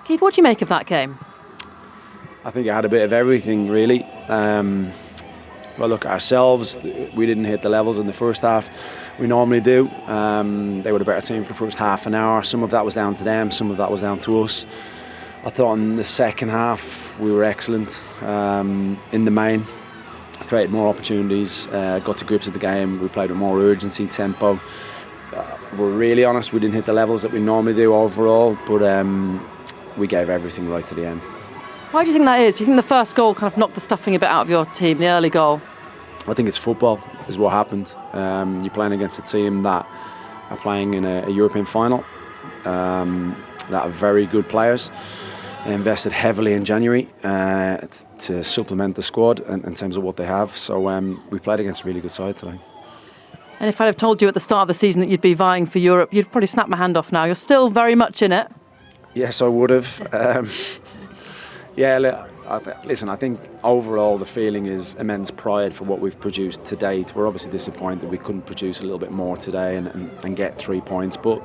Keith, what do you make of that game? I think it had a bit of everything, really. Well, look at ourselves. We didn't hit the levels in the first half we normally do. They were the better team for the first half an hour. Some of that was down to them, some of that was down to us. I thought in the second half we were excellent in the main. Created more opportunities, got to grips with the game. We played with more urgency, tempo. If we're really honest, we didn't hit the levels that we normally do overall, but we gave everything right to the end. Why do you think that is? Do you think the first goal kind of knocked the stuffing a bit out of your team, the early goal? I think it's football is what happened. You're playing against a team that are playing in a European final, that are very good players. They invested heavily in January to supplement the squad in terms of what they have. So we played against a really good side today. And if I'd have told you at the start of the season that you'd be vying for Europe, you'd probably snap my hand off now. You're still very much in it. Yes, I would have. Yeah, listen, I think overall the feeling is immense pride for what we've produced to date. We're obviously disappointed we couldn't produce a little bit more today and get 3 points, but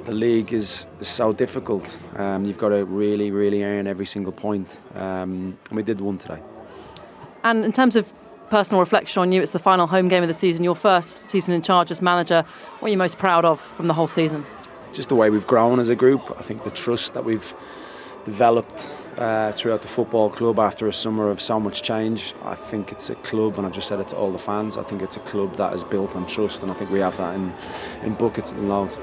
the league is so difficult. You've got to really, really earn every single point, and we did one today. And in terms of personal reflection on you, it's the final home game of the season, your first season in charge as manager. What are you most proud of from the whole season? Just the way we've grown as a group. I think the trust that we've developed throughout the football club after a summer of so much change. I think it's a club, and I've just said it to all the fans, I think it's a club that is built on trust, and I think we have that in buckets and loads.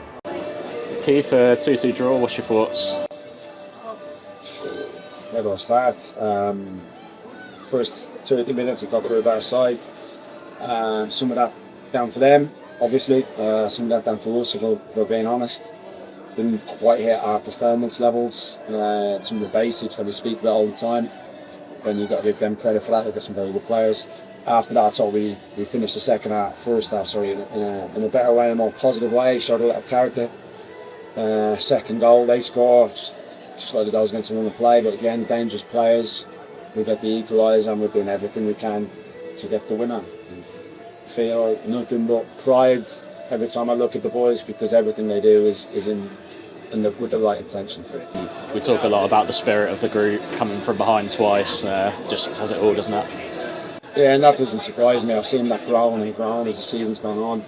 Keith, 2-2 draw, what's your thoughts? Where do I start? First 30 minutes, I thought we were a better side. Some of that down to them, obviously. Some of that down to us, if we're being honest. Didn't quite hit our performance levels. Some of the basics that we speak about all the time. And you've got to give them credit for that. They've got some very good players. After that, I thought we finished the first half, in a better way, in a more positive way. Showed a little character. Second goal, they score. Just like the goals against them on the play. But again, dangerous players. We get the equaliser, and we're doing everything we can to get the winner. And feel nothing but pride every time I look at the boys, because everything they do is with the right intentions. We talk a lot about the spirit of the group, coming from behind twice, just says it all, doesn't it? Yeah, and that doesn't surprise me. I've seen that grown and grown as the season's gone on.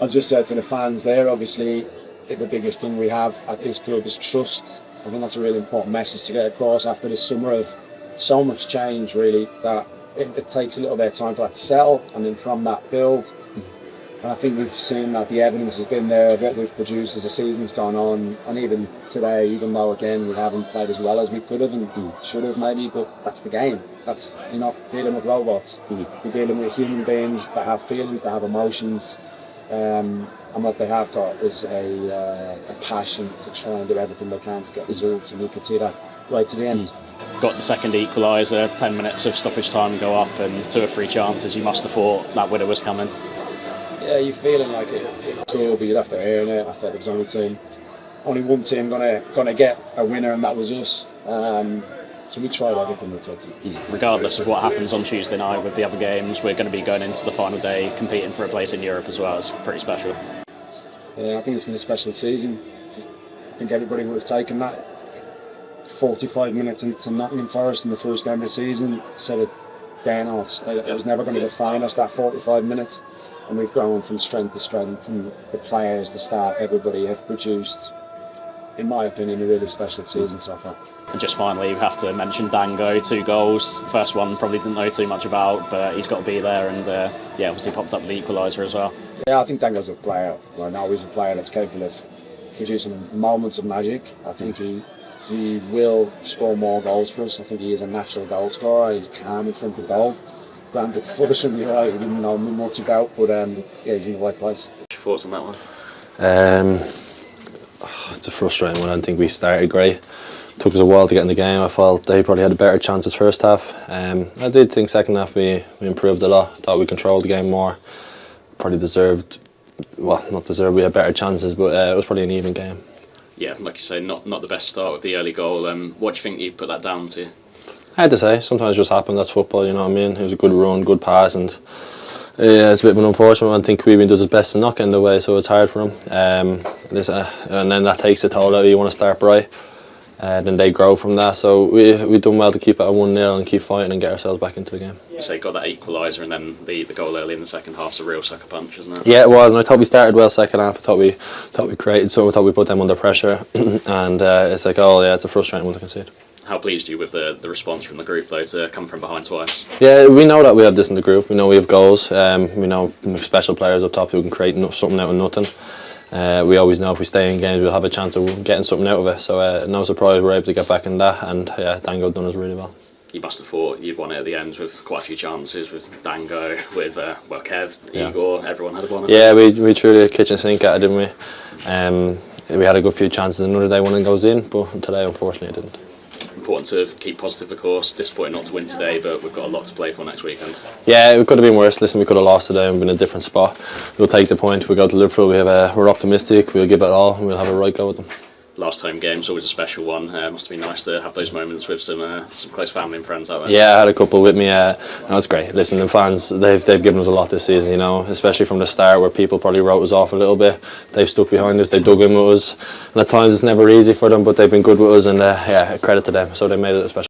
I've just said to the fans there, obviously, the biggest thing we have at this club is trust. I think that's a really important message to get across after this summer of so much change, really, that it takes a little bit of time for that to settle, and then from that build. And I think we've seen that the evidence has been there of what we've produced as the season's gone on, and even today, even though again we haven't played as well as we could have and should have maybe, but that's the game. You're not dealing with robots. You're dealing with human beings that have feelings, that have emotions, and what they have got is a passion to try and do everything they can to get results, and you could see that right to the end. Got the second equaliser, 10 minutes of stoppage time go up, and 2 or 3 chances. You must have thought that winner was coming. Yeah, you're feeling like it could, but you'd have to earn it. I thought there was only one team gonna get a winner, and that was us. So we tried everything we could. Regardless of what happens on Tuesday night with the other games, we're going to be going into the final day competing for a place in Europe as well. It's pretty special. Yeah, I think it's been a special season. I think everybody would have taken that. 45 minutes into Nottingham Forest in the first game of the season, said it then on. It was never going to define us, that 45 minutes. And we've grown from strength to strength, and the players, the staff, everybody have produced, in my opinion, a really special season so far. And just finally, you have to mention Dango, 2 goals. First one probably didn't know too much about, but he's got to be there, and obviously popped up the equaliser as well. Yeah, I think Dango's a player. I know he's a player that's capable of producing moments of magic. I think he will score more goals for us. I think he is a natural goal scorer. He's calm in front of goal. Granted, before the Sunday night, he didn't know much about, but he's in the right place. What's your thoughts on that one? It's a frustrating one. I think we started great. Took us a while to get in the game. I felt they probably had a better chances first half. I did think second half we improved a lot. Thought we controlled the game more. Probably deserved, well, not deserved, we had better chances, but it was probably an even game. Yeah, like you say, not the best start with the early goal. What do you think you put that down to? I had to say, sometimes it just happens, that's football, you know what I mean? It was a good run, good pass, and it's a bit of an unfortunate one. I think Queeveen does his best to knock in the way, so it's hard for him. And then that takes a toll out of you. Want to start bright. then they grow from that. So we done well to keep it at 1-0 and keep fighting and get ourselves back into the game. So you got that equaliser, and then the goal early in the second half's a real sucker punch, isn't it? Yeah, it was, and I thought we started well second half. I thought we created something. I thought we put them under pressure, and it's like, oh yeah, it's a frustrating one to concede. How pleased are you with the response from the group though to come from behind twice? Yeah, we know that we have this in the group. We know we have goals. We know special players up top who can create something out of nothing. We always know if we stay in games we'll have a chance of getting something out of it. So no surprise we're able to get back in that, and yeah, Dango done us really well. You must have thought you'd won it at the end with quite a few chances, with Dango, with Kev, Yeah. Igor, everyone had a one. Yeah, we threw the kitchen sink at it, didn't we? We had a good few chances another day when it goes in, but today unfortunately it didn't. Important to keep positive, of course. Disappointing not to win today, but we've got a lot to play for next weekend. Yeah, it could have been worse. Listen, we could have lost today and been in a different spot. We'll take the point. We go to Liverpool. We're optimistic. We'll give it all, and we'll have a right go with them. Last home game's always a special one. Must have been nice to have those moments with some close family and friends out there. Yeah, I had a couple with me. That was great. Listen, the fans, they've given us a lot this season, you know, especially from the start where people probably wrote us off a little bit. They've stuck behind us, they dug in with us, and at times it's never easy for them, but they've been good with us, and yeah, credit to them. So they made it a special.